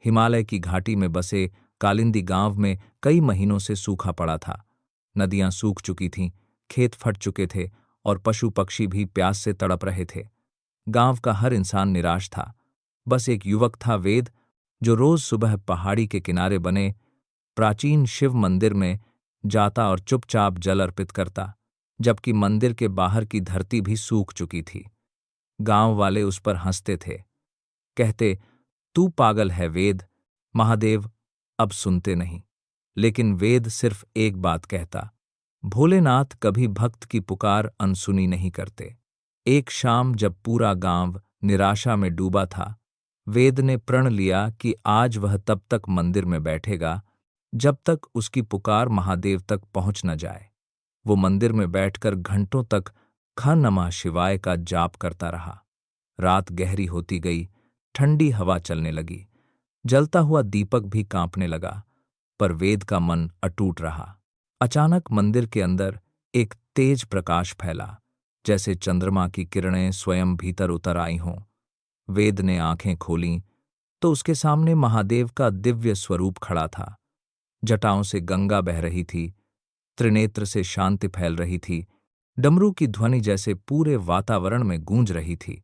हिमालय की घाटी में बसे कालिंदी गांव में कई महीनों से सूखा पड़ा था। नदियां सूख चुकी थीं, खेत फट चुके थे और पशु पक्षी भी प्यास से तड़प रहे थे। गांव का हर इंसान निराश था। बस एक युवक था, वेद, जो रोज सुबह पहाड़ी के किनारे बने प्राचीन शिव मंदिर में जाता और चुपचाप जल अर्पित करता, जबकि मंदिर के बाहर की धरती भी सूख चुकी थी। गांव वाले उस पर हंसते थे, कहते, तू पागल है वेद। महादेव अब सुनते नहीं, लेकिन वेद सिर्फ एक बात कहता, भोलेनाथ कभी भक्त की पुकार अनसुनी नहीं करते। एक शाम जब पूरा गांव निराशा में डूबा था, वेद ने प्रण लिया कि आज वह तब तक मंदिर में बैठेगा जब तक उसकी पुकार महादेव तक पहुंच न जाए। वो मंदिर में बैठकर घंटों तक ख नमः शिवाय का जाप करता रहा। रात गहरी होती गई, ठंडी हवा चलने लगी, जलता हुआ दीपक भी कांपने लगा, पर वेद का मन अटूट रहा। अचानक मंदिर के अंदर एक तेज प्रकाश फैला, जैसे चंद्रमा की किरणें स्वयं भीतर उतर आई हों। वेद ने आंखें खोलीं तो उसके सामने महादेव का दिव्य स्वरूप खड़ा था। जटाओं से गंगा बह रही थी, त्रिनेत्र से शांति फैल रही थी, डमरू की ध्वनि जैसे पूरे वातावरण में गूंज रही थी।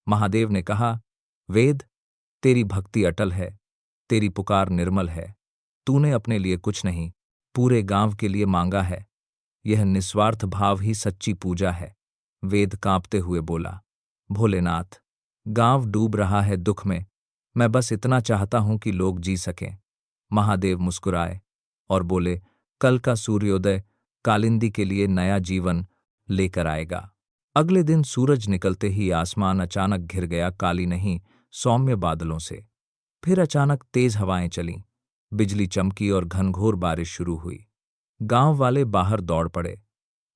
महादेव ने कहा, वेद, तेरी भक्ति अटल है, तेरी पुकार निर्मल है। तूने अपने लिए कुछ नहीं, पूरे गांव के लिए मांगा है। यह निस्वार्थ भाव ही सच्ची पूजा है। वेद कांपते हुए बोला, भोलेनाथ, गांव डूब रहा है दुख में, मैं बस इतना चाहता हूं कि लोग जी सकें। महादेव मुस्कुराए और बोले, कल का सूर्योदय कालिंदी के लिए नया जीवन लेकर आएगा। अगले दिन सूरज निकलते ही आसमान अचानक घिर गया, काली नहीं, सौम्य बादलों से। फिर अचानक तेज हवाएं चलीं, बिजली चमकी और घनघोर बारिश शुरू हुई। गांव वाले बाहर दौड़ पड़े।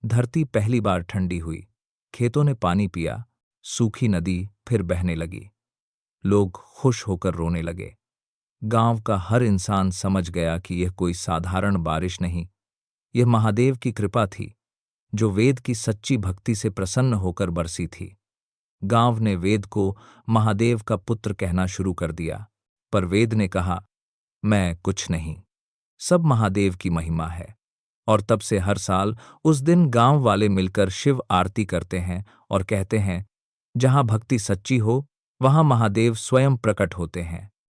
धरती पहली बार ठंडी हुई, खेतों ने पानी पिया, सूखी नदी फिर बहने लगी। लोग खुश होकर रोने लगे। गांव का हर इंसान समझ गया कि यह कोई साधारण बारिश नहीं, यह महादेव की कृपा थी, जो वेद की सच्ची भक्ति से प्रसन्न होकर बरसी थी। गांव ने वेद को महादेव का पुत्र कहना शुरू कर दिया, पर वेद ने कहा, मैं कुछ नहीं, सब महादेव की महिमा है। और तब से हर साल उस दिन गांव वाले मिलकर शिव आरती करते हैं और कहते हैं, जहां भक्ति सच्ची हो, वहां महादेव स्वयं प्रकट होते हैं।